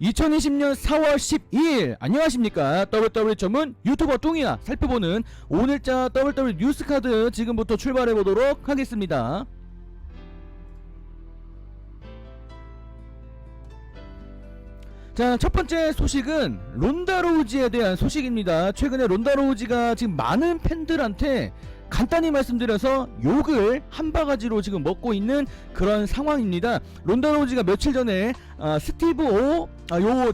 2020년 4월 12일 안녕하십니까. WWE 전문 유튜버 뚱이야 살펴보는 오늘자 WWE 뉴스카드 지금부터 출발해보도록 하겠습니다. 자, 첫번째 소식은 론다 로우지에 대한 소식입니다. 최근에 론다 로우지가 지금 많은 팬들한테 간단히 말씀드려서 욕을 한 바가지로 지금 먹고 있는 그런 상황입니다. 론다 로우지가 며칠 전에 스티브 오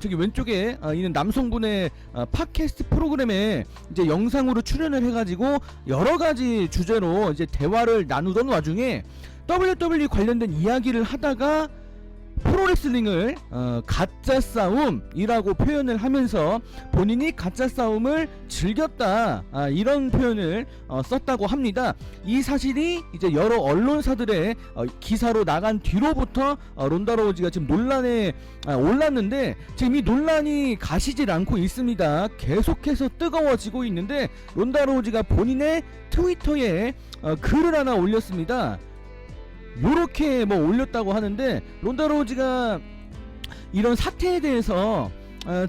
저기 왼쪽에 있는 남성분의 팟캐스트 프로그램에 이제 영상으로 출연을 해가지고 여러가지 주제로 이제 대화를 나누던 와중에 WWE 관련된 이야기를 하다가 프로레슬링을 가짜 싸움이라고 표현을 하면서 본인이 가짜 싸움을 즐겼다, 이런 표현을 썼다고 합니다. 이 사실이 이제 여러 언론사들의 기사로 나간 뒤로부터 론다 로우지가 지금 논란에 올랐는데 지금 이 논란이 가시질 않고 있습니다. 계속해서 뜨거워지고 있는데 론다 로우지가 본인의 트위터에 글을 하나 올렸습니다. 요렇게 뭐 올렸다고 하는데, 론다 로우지가 이런 사태에 대해서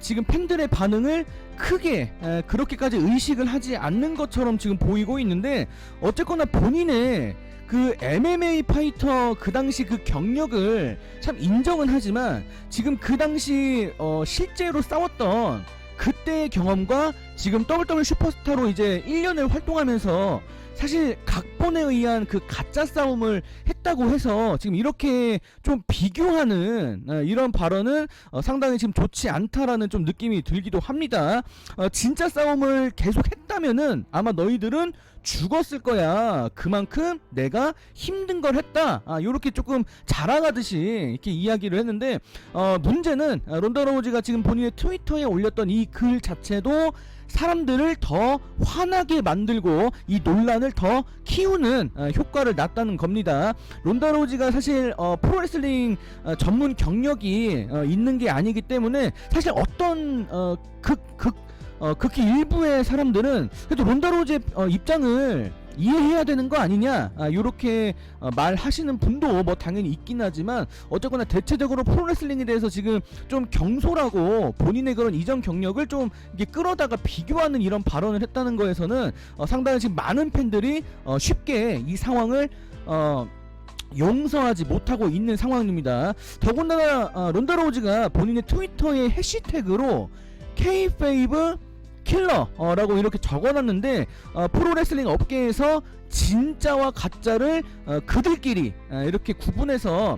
지금 팬들의 반응을 크게 그렇게까지 의식을 하지 않는 것처럼 지금 보이고 있는데, 어쨌거나 본인의 그 MMA 파이터 그 당시 그 경력을 참 인정은 하지만 지금 그 당시 실제로 싸웠던 그때의 경험과 지금 WWE 슈퍼스타로 이제 1년을 활동하면서 사실 각본에 의한 그 가짜 싸움을 했다고 해서 지금 이렇게 좀 비교하는 이런 발언은 상당히 지금 좋지 않다라는 좀 느낌이 들기도 합니다. 진짜 싸움을 계속 했다면은 아마 너희들은 죽었을 거야. 그만큼 내가 힘든 걸 했다. 요렇게 조금 자랑하듯이 이렇게 이야기를 했는데, 문제는 론다 로우지가 지금 본인의 트위터에 올렸던 이 글 자체도 사람들을 더 화나게 만들고 이 논란을 더 키우는 효과를 났다는 겁니다. 론다 로우지가 사실 프로레슬링 전문 경력이 있는 게 아니기 때문에 사실 어떤 극히 일부의 사람들은 그래도 론다 로우지의 입장을 이해해야 되는 거 아니냐, 요렇게 말하시는 분도 뭐 당연히 있긴 하지만, 어쨌거나 대체적으로 프로레슬링에 대해서 지금 좀 경솔하고 본인의 그런 이전 경력을 좀 이게 끌어다가 비교하는 이런 발언을 했다는 거에서는 상당히 지금 많은 팬들이 쉽게 이 상황을 용서하지 못하고 있는 상황입니다. 더군다나 론다 로우지가 본인의 트위터의 해시태그로 K페이브 킬러라고 이렇게 적어놨는데, 프로레슬링 업계에서 진짜와 가짜를 그들끼리 이렇게 구분해서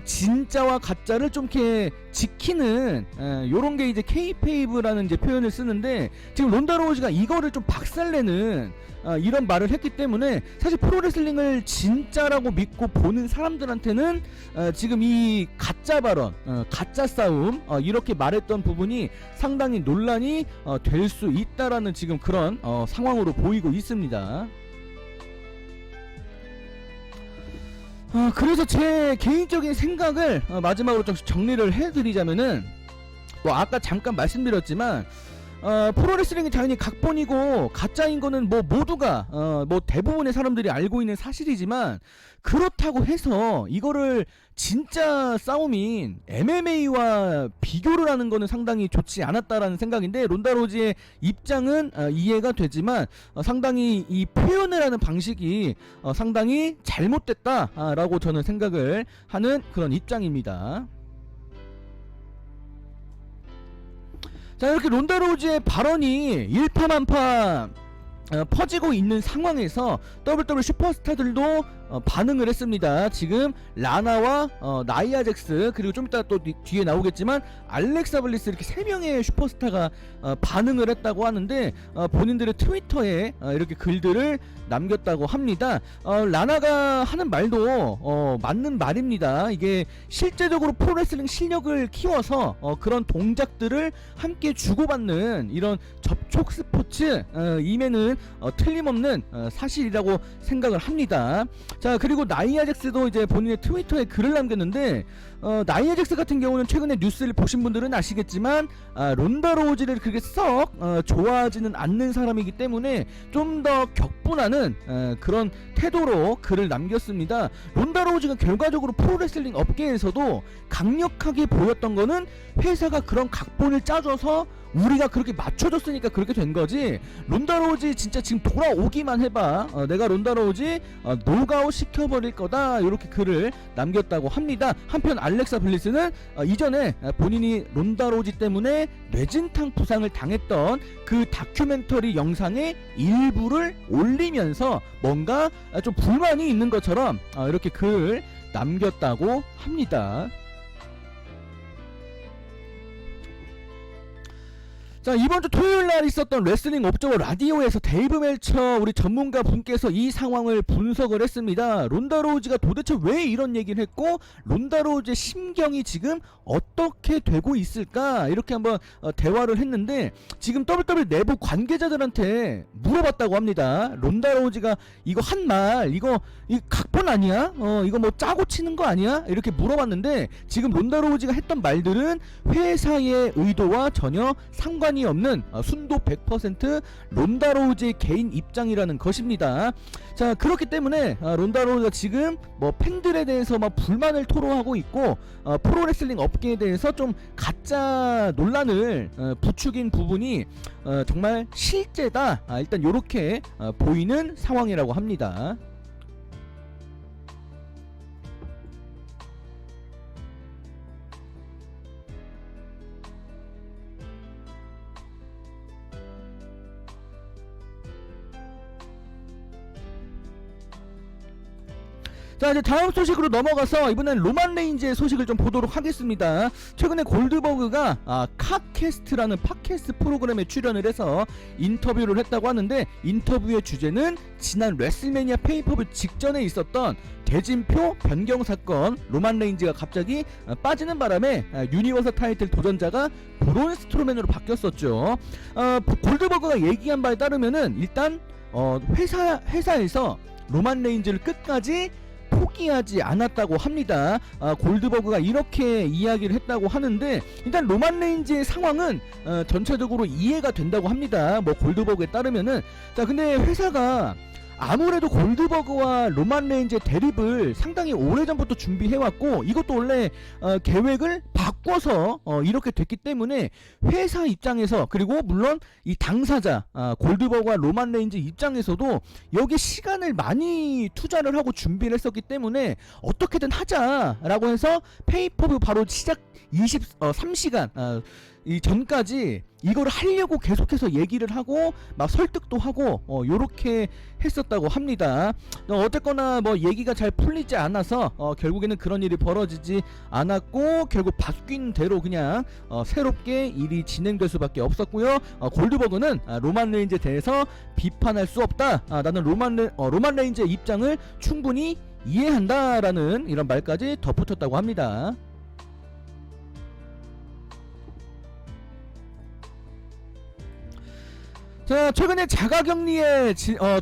진짜와 가짜를 좀 이렇게 지키는 요런 게 이제 K페이브라는 이제 표현을 쓰는데, 지금 론다 로우지가 이거를 좀 박살내는 이런 말을 했기 때문에 사실 프로레슬링을 진짜라고 믿고 보는 사람들한테는 지금 이 가짜 발언, 가짜 싸움, 이렇게 말했던 부분이 상당히 논란이 될 수 있다라는 지금 그런 상황으로 보이고 있습니다. 그래서 제 개인적인 생각을 마지막으로 좀 정리를 해드리자면은, 뭐 아까 잠깐 말씀드렸지만 프로레슬링이 당연히 각본이고 가짜인 거는 뭐 모두가 뭐 대부분의 사람들이 알고 있는 사실이지만, 그렇다고 해서 이거를 진짜 싸움인 MMA와 비교를 하는 거는 상당히 좋지 않았다라는 생각인데, 론다 로우지의 입장은 이해가 되지만 상당히 이 표현을 하는 방식이 상당히 잘못됐다라고 저는 생각을 하는 그런 입장입니다. 자, 이렇게 론다 로우지의 발언이 일파만파 퍼지고 있는 상황에서 WWE 슈퍼스타들도 반응을 했습니다. 지금 라나와 나이아 잭스, 그리고 좀 이따 또 뒤에 나오겠지만 알렉사 블리스, 이렇게 3명의 슈퍼스타가 반응을 했다고 하는데, 본인들의 트위터에 이렇게 글들을 남겼다고 합니다. 라나가 하는 말도 맞는 말입니다. 이게 실제적으로 프로레슬링 실력을 키워서 그런 동작들을 함께 주고받는 이런 접촉 스포츠 임에는 틀림없는 사실이라고 생각을 합니다. 자, 그리고 나이아 잭스도 이제 본인의 트위터에 글을 남겼는데, 나이아 잭스 같은 경우는 최근에 뉴스를 보신 분들은 아시겠지만 론다 로우지를 그렇게 썩 좋아하지는 않는 사람이기 때문에 좀 더 격분하는 그런 태도로 글을 남겼습니다. 론다 로우지가 결과적으로 프로레슬링 업계에서도 강력하게 보였던 거는 회사가 그런 각본을 짜줘서 우리가 그렇게 맞춰줬으니까 그렇게 된 거지. 론다 로우지 진짜 지금 돌아오기만 해봐, 내가 론다 로우지 노가웃 시켜버릴 거다, 이렇게 글을 남겼다고 합니다. 한편 알렉사 블리스는 이전에 본인이 론다 로우지 때문에 뇌진탕 부상을 당했던 그 다큐멘터리 영상의 일부를 올리면서 뭔가 좀 불만이 있는 것처럼 이렇게 글을 남겼다고 합니다. 자, 이번 주 토요일 날 있었던 레슬링 옵저버 라디오에서 데이브 멜처 우리 전문가 분께서 이 상황을 분석을 했습니다. 론다 로우지가 도대체 왜 이런 얘기를 했고 론다 로우지의 심경이 지금 어떻게 되고 있을까, 이렇게 한번 대화를 했는데, 지금 WWE 내부 관계자들한테 물어봤다고 합니다. 론다 로우지가 이거 한 말 이거 각본 아니야? 이거 뭐 짜고 치는 거 아니야? 이렇게 물어봤는데, 지금 론다 로우지가 했던 말들은 회사의 의도와 전혀 상관이 없는 순도 100% 론다 로우지의 개인 입장이라는 것입니다. 자, 그렇기 때문에 론다 로우지가 지금 뭐 팬들에 대해서 막 불만을 토로하고 있고 프로레슬링 업계에 대해서 좀 가짜 논란을 부추긴 부분이 정말 실제다, 일단 요렇게 보이는 상황이라고 합니다. 자, 이제 다음 소식으로 넘어가서 이번엔 로만 레인즈의 소식을 좀 보도록 하겠습니다. 최근에 골드버그가 카캐스트라는 팟캐스트 프로그램에 출연을 해서 인터뷰를 했다고 하는데, 인터뷰의 주제는 지난 레슬매니아 페이퍼블 직전에 있었던 대진표 변경 사건, 로만 레인즈가 갑자기 빠지는 바람에 유니버설 타이틀 도전자가 브론 스트로맨으로 바뀌었었죠. 골드버그가 얘기한 바에 따르면은 일단 회사에서 로만 레인즈를 끝까지 포기하지 않았다고 합니다. 골드버그가 이렇게 이야기를 했다고 하는데, 일단 로만 레인즈의 상황은 전체적으로 이해가 된다고 합니다. 뭐 골드버그에 따르면은. 자, 근데 회사가 아무래도 골드버그와 로만 레인즈의 대립을 상당히 오래전부터 준비해왔고, 이것도 원래 계획을 바꿔서 이렇게 됐기 때문에 회사 입장에서, 그리고 물론 이 당사자 골드버그와 로만 레인즈 입장에서도 여기에 시간을 많이 투자를 하고 준비를 했었기 때문에 어떻게든 하자라고 해서 페이퍼뷰 바로 시작 23시간 이 전까지 이거를 하려고 계속해서 얘기를 하고 막 설득도 하고 요렇게 했었다고 합니다. 어쨌거나 뭐 얘기가 잘 풀리지 않아서 결국에는 그런 일이 벌어지지 않았고, 결국 바뀐 대로 그냥 새롭게 일이 진행될 수밖에 없었고요. 골드버그는 로만 레인즈에 대해서 비판할 수 없다, 나는 로만 레인즈의 입장을 충분히 이해한다라는 이런 말까지 덧붙였다고 합니다. 자, 최근에 자가격리에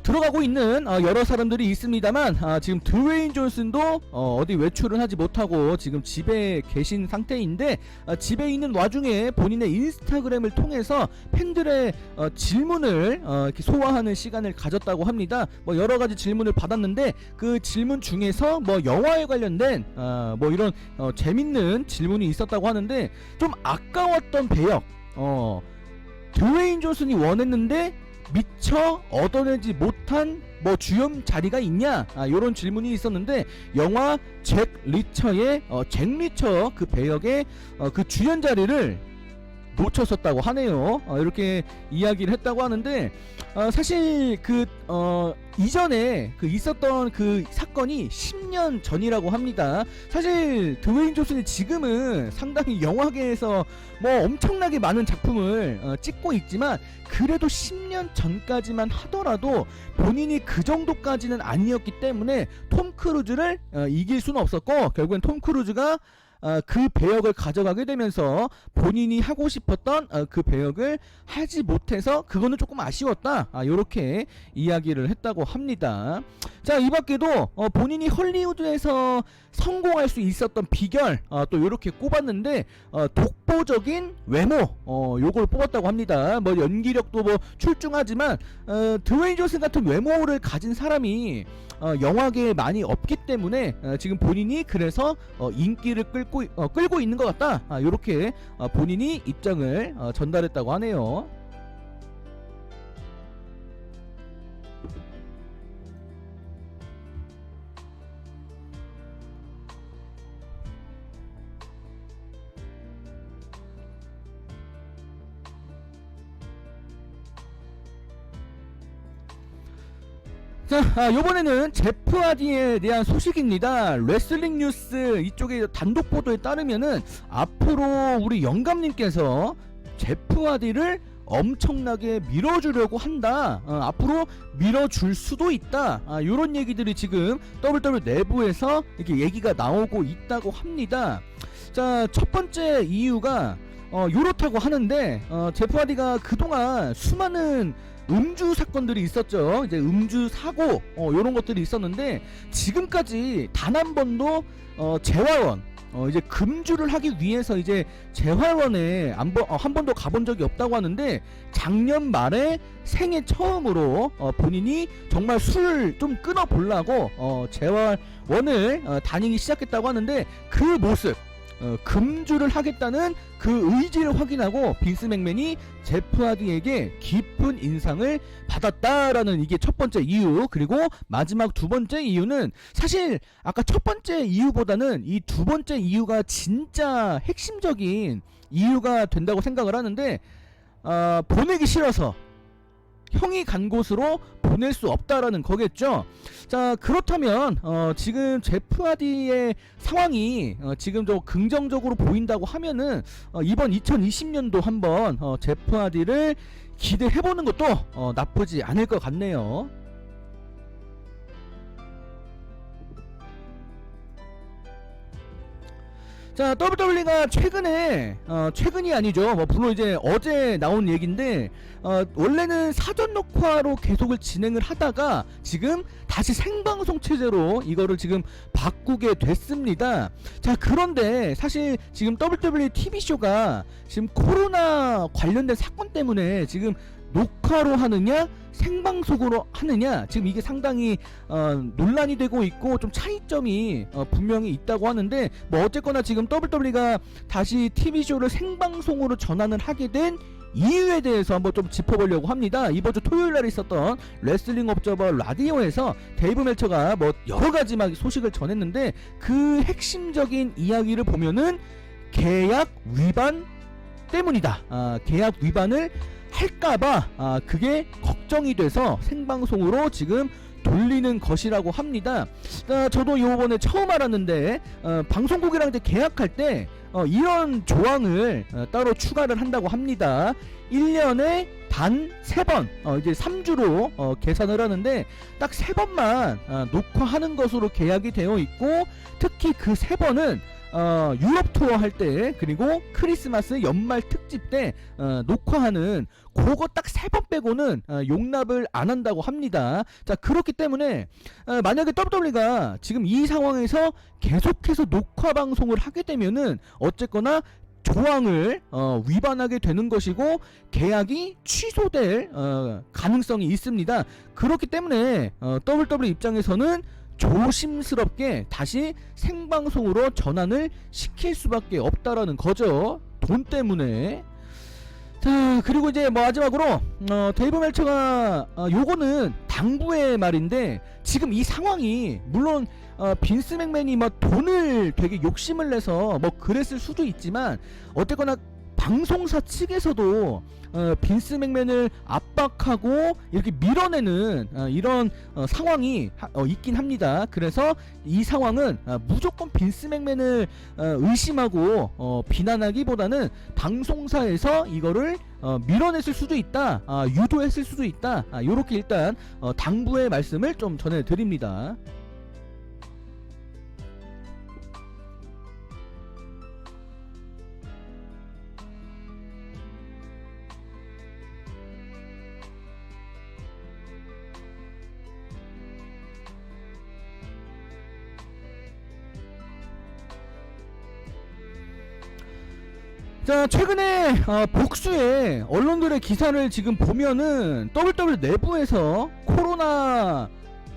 들어가고 있는 여러 사람들이 있습니다만, 지금 드웨인 존슨도 어디 외출은 하지 못하고 지금 집에 계신 상태인데, 집에 있는 와중에 본인의 인스타그램을 통해서 팬들의 질문을 이렇게 소화하는 시간을 가졌다고 합니다. 뭐 여러가지 질문을 받았는데, 그 질문 중에서 뭐 영화에 관련된 뭐 이런 재밌는 질문이 있었다고 하는데, 좀 아까웠던 배역, 드웨인 존슨이 원했는데 미처 얻어내지 못한 뭐 주연 자리가 있냐, 요런 질문이 있었는데, 영화 잭 리처의 잭 리처 그 배역의 그 주연 자리를 놓쳤었다고 하네요. 이렇게 이야기를 했다고 하는데, 사실 이전에 있었던 그 사건이 10년 전이라고 합니다. 사실 드웨인 존슨이 지금은 상당히 영화계에서 뭐 엄청나게 많은 작품을 찍고 있지만, 그래도 10년 전까지만 하더라도 본인이 그 정도까지는 아니었기 때문에 톰 크루즈를 이길 수는 없었고, 결국엔 톰 크루즈가 그 배역을 가져가게 되면서 본인이 하고 싶었던 그 배역을 하지 못해서 그거는 조금 아쉬웠다, 요렇게 이야기를 했다고 합니다. 자, 이 밖에도 본인이 헐리우드에서 성공할 수 있었던 비결 또 요렇게 꼽았는데, 독보적인 외모, 요걸 뽑았다고 합니다. 뭐 연기력도 뭐 출중하지만 드웨인 존슨 같은 외모를 가진 사람이 영화계에 많이 없기 때문에 지금 본인이 그래서 인기를 끌고 있는 것 같다, 요렇게 본인이 입장을 전달했다고 하네요. 자, 요번에는 제프 하디에 대한 소식입니다. 레슬링 뉴스 이쪽에 단독 보도에 따르면은 앞으로 우리 영감님께서 제프 하디를 엄청나게 밀어주려고 한다, 앞으로 밀어줄 수도 있다, 요런 얘기들이 지금 WWE 내부에서 이렇게 얘기가 나오고 있다고 합니다. 자, 첫 번째 이유가 요렇다고 하는데, 제프 하디가 그동안 수많은 음주 사건들이 있었죠. 이제 음주 사고 요런 것들이 있었는데, 지금까지 단 한 번도 재활원, 이제 금주를 하기 위해서 이제 재활원에 한 번도 가본 적이 없다고 하는데, 작년 말에 생애 처음으로 본인이 정말 술을 좀 끊어보려고 재활원을 다니기 시작했다고 하는데, 그 모습, 금주를 하겠다는 그 의지를 확인하고 빈스 맥맨이 제프 하디에게 깊은 인상을 받았다라는, 이게 첫 번째 이유. 그리고 마지막 두 번째 이유는, 사실 아까 첫 번째 이유보다는 이 두 번째 이유가 진짜 핵심적인 이유가 된다고 생각을 하는데, 보내기 싫어서, 형이 간 곳으로 보낼 수 없다라는 거겠죠. 자, 그렇다면 지금 제프 하디의 상황이 지금 좀 긍정적으로 보인다고 하면은 이번 2020년도 한번 제프 하디를 기대해보는 것도 나쁘지 않을 것 같네요. 자, WWE가 최근이 아니죠. 뭐 물론 이제 어제 나온 얘기인데, 원래는 사전 녹화로 계속을 진행을 하다가 지금 다시 생방송 체제로 이거를 지금 바꾸게 됐습니다. 자, 그런데 사실 지금 WWE TV쇼가 지금 코로나 관련된 사건 때문에 지금 녹화로 하느냐 생방송으로 하느냐, 지금 이게 상당히 논란이 되고 있고 좀 차이점이 분명히 있다고 하는데, 뭐 어쨌거나 지금 WWE가 다시 TV쇼를 생방송으로 전환을 하게 된 이유에 대해서 한번 좀 짚어보려고 합니다. 이번 주 토요일날 있었던 레슬링 업저버 라디오에서 데이브 멜처가 뭐 여러가지 막 소식을 전했는데, 그 핵심적인 이야기를 보면은 계약 위반 때문이다. 계약 위반을 할까봐 그게 걱정이 돼서 생방송으로 지금 돌리는 것이라고 합니다. 저도 요번에 처음 알았는데, 방송국이랑 계약할 때 이런 조항을 따로 추가를 한다고 합니다. 1년에 단 3번, 이제 3주로 계산을 하는데 딱 3번만 녹화하는 것으로 계약이 되어 있고, 특히 그 3번은 유럽 투어 할 때, 그리고 크리스마스 연말 특집 때 녹화하는 그거 딱 3번 빼고는 용납을 안 한다고 합니다. 자, 그렇기 때문에 만약에 WWE가 지금 이 상황에서 계속해서 녹화 방송을 하게 되면은 어쨌거나 조항을 위반하게 되는 것이고, 계약이 취소될 가능성이 있습니다. 그렇기 때문에 WWE 입장에서는 조심스럽게 다시 생방송으로 전환을 시킬 수밖에 없다라는 거죠. 돈 때문에. 자, 그리고 이제 뭐 마지막으로 데이브 멜처가 요거는 당부의 말인데, 지금 이 상황이 물론 빈스 맥맨이 막 돈을 되게 욕심을 내서 뭐 그랬을 수도 있지만, 어쨌거나 방송사 측에서도 빈스 맥맨을 압박하고 이렇게 밀어내는 이런 상황이 있긴 합니다. 그래서 이 상황은 무조건 빈스 맥맨을 의심하고 비난하기보다는 방송사에서 이거를 밀어냈을 수도 있다, 유도했을 수도 있다, 요렇게 일단 당부의 말씀을 좀 전해드립니다. 。 자, 그리고 이제 뭐 마지막으로 데이브 멜처가 요거는 당부의 말인데, 지금 이 상황이 물론 빈스 맥맨이 막 돈을 되게 욕심을 내서 뭐 그랬을 수도 있지만, 어쨌거나 방송사 측에서도 빈스 맥맨을 압박하고 이렇게 밀어내는 이런 상황이 있긴 합니다. 그래서 이 상황은 무조건 빈스 맥맨을 의심하고 비난하기보다는 방송사에서 이거를 밀어냈을 수도 있다, 유도했을 수도 있다, 요렇게 일단 당부의 말씀을 좀 전해드립니다. 자, 최근에 복수의 언론들의 기사를 지금 보면은 WWE 내부에서 코로나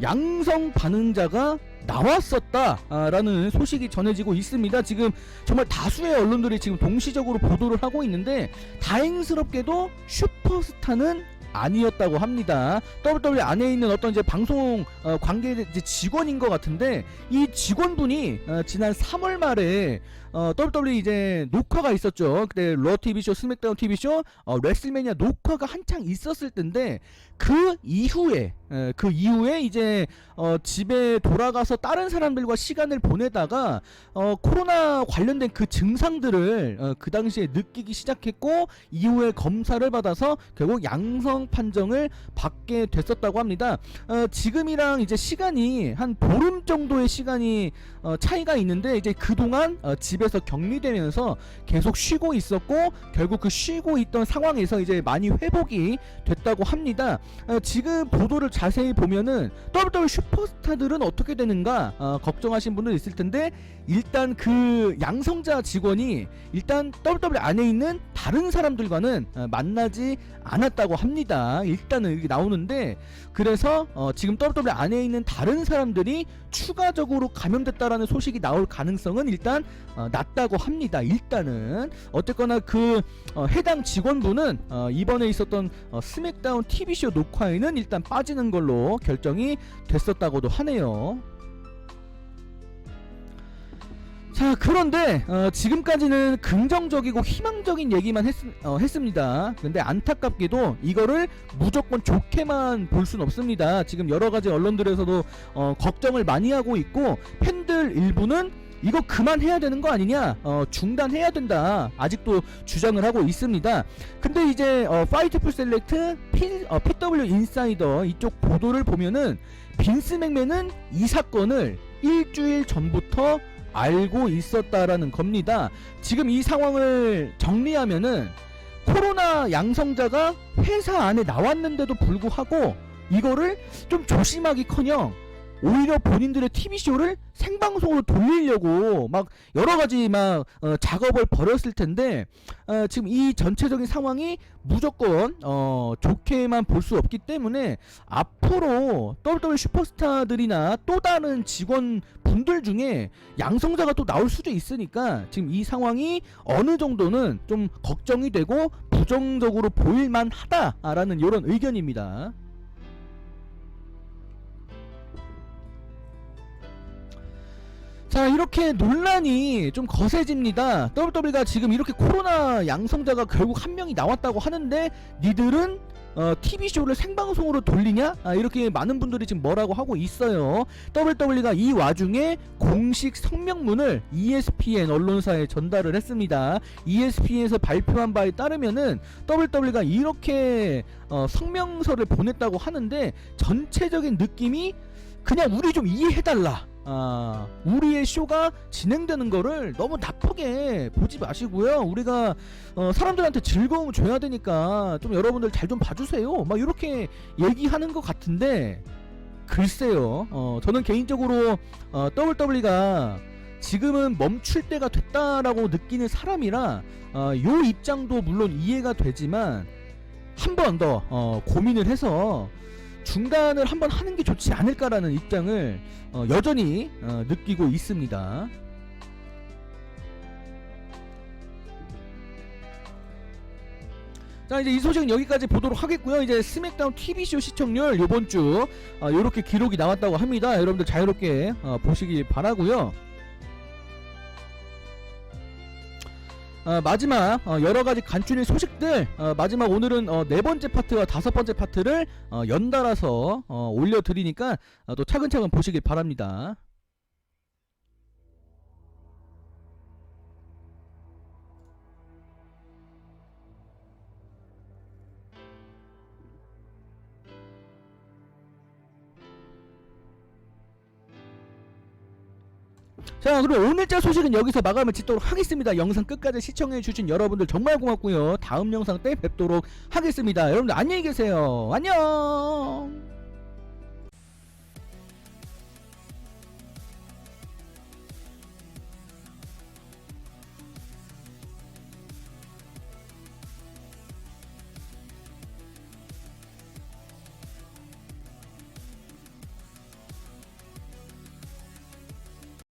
양성 반응자가 나왔었다라는 소식이 전해지고 있습니다. 지금 정말 다수의 언론들이 지금 동시적으로 보도를 하고 있는데, 다행스럽게도 슈퍼스타는 아니었다고 합니다. WWE 안에 있는 어떤 이제 방송 관계 이제 직원인 것 같은데, 이 직원분이 지난 3월 말에 WWE 이제 녹화가 있었죠. 그때 러 TV쇼, 스맥다운 TV쇼, 레슬매니아 녹화가 한창 있었을 텐데, 그 이후에 이제 집에 돌아가서 다른 사람들과 시간을 보내다가 코로나 관련된 그 증상들을 그 당시에 느끼기 시작했고, 이후에 검사를 받아서 결국 양성 판정을 받게 됐었다고 합니다. 지금이랑 이제 시간이 한 보름 정도의 시간이 차이가 있는데, 이제 그동안 집에서 격리되면서 계속 쉬고 있었고, 결국 그 쉬고 있던 상황에서 이제 많이 회복이 됐다고 합니다. 지금 보도를 자세히 보면은 WWE 슈퍼스타들은 어떻게 되는가 걱정하신 분들 있을 텐데, 일단 그 양성자 직원이 일단 WWE 안에 있는 다른 사람들과는 만나지 않았다고 합니다. 일단은 이렇게 나오는데, 그래서 지금 WWE 안에 있는 다른 사람들이 추가적으로 감염됐다라는 소식이 나올 가능성은 일단 낮다고 합니다. 일단은 어쨌거나 그 해당 직원분은 이번에 있었던 스맥다운 TV쇼 녹화에는 일단 빠지는 걸로 결정이 됐었다고도 하네요. 자, 그런데 지금까지는 긍정적이고 희망적인 얘기만 했습니다. 근데 안타깝게도 이거를 무조건 좋게만 볼 순 없습니다. 지금 여러가지 언론들에서도 걱정을 많이 하고 있고, 팬들 일부는 이거 그만해야 되는 거 아니냐, 중단해야 된다, 아직도 주장을 하고 있습니다. 근데 이제 파이트풀 셀렉트, PW 인사이더 이쪽 보도를 보면은 빈스 맥맨은 이 사건을 일주일 전부터 알고 있었다라는 겁니다. 지금 이 상황을 정리하면은 코로나 양성자가 회사 안에 나왔는데도 불구하고 이거를 좀 조심하기커녕 오히려 본인들의 TV쇼를 생방송으로 돌리려고 막 여러가지 막 작업을 벌였을 텐데, 지금 이 전체적인 상황이 무조건 좋게만 볼 수 없기 때문에 앞으로 WWE 슈퍼스타들이나 또 다른 직원분들 중에 양성자가 또 나올 수도 있으니까, 지금 이 상황이 어느 정도는 좀 걱정이 되고 부정적으로 보일만 하다라는 이런 의견입니다. 자, 이렇게 논란이 좀 거세집니다. WWE가 지금 이렇게 코로나 양성자가 결국 한 명이 나왔다고 하는데, 니들은 TV쇼를 생방송으로 돌리냐? 이렇게 많은 분들이 지금 뭐라고 하고 있어요. WWE가 이 와중에 공식 성명문을 ESPN 언론사에 전달을 했습니다. ESPN에서 발표한 바에 따르면은 WWE가 이렇게 성명서를 보냈다고 하는데, 전체적인 느낌이 그냥 우리 좀 이해해달라, 우리의 쇼가 진행되는 거를 너무 나쁘게 보지 마시고요, 우리가 사람들한테 즐거움을 줘야 되니까 좀 여러분들 잘 좀 봐주세요, 막 이렇게 얘기하는 것 같은데, 글쎄요, 저는 개인적으로 WWE가 지금은 멈출 때가 됐다라고 느끼는 사람이라 요 입장도 물론 이해가 되지만, 한 번 더 고민을 해서 중단을 한번 하는 게 좋지 않을까라는 입장을 여전히 느끼고 있습니다. 자, 이제 이 소식은 여기까지 보도록 하겠고요. 이제 스맥다운 TV쇼 시청률 요번주 요렇게 기록이 나왔다고 합니다. 여러분들 자유롭게 보시길 바라고요. 마지막 여러가지 간추린 소식들, 마지막 오늘은 네 번째 파트와 다섯 번째 파트를 연달아서 올려드리니까 또 차근차근 보시길 바랍니다. 자, 그럼 오늘자 소식은 여기서 마감을 짓도록 하겠습니다. 영상 끝까지 시청해주신 여러분들 정말 고맙고요. 다음 영상 때 뵙도록 하겠습니다. 여러분들 안녕히 계세요. 안녕.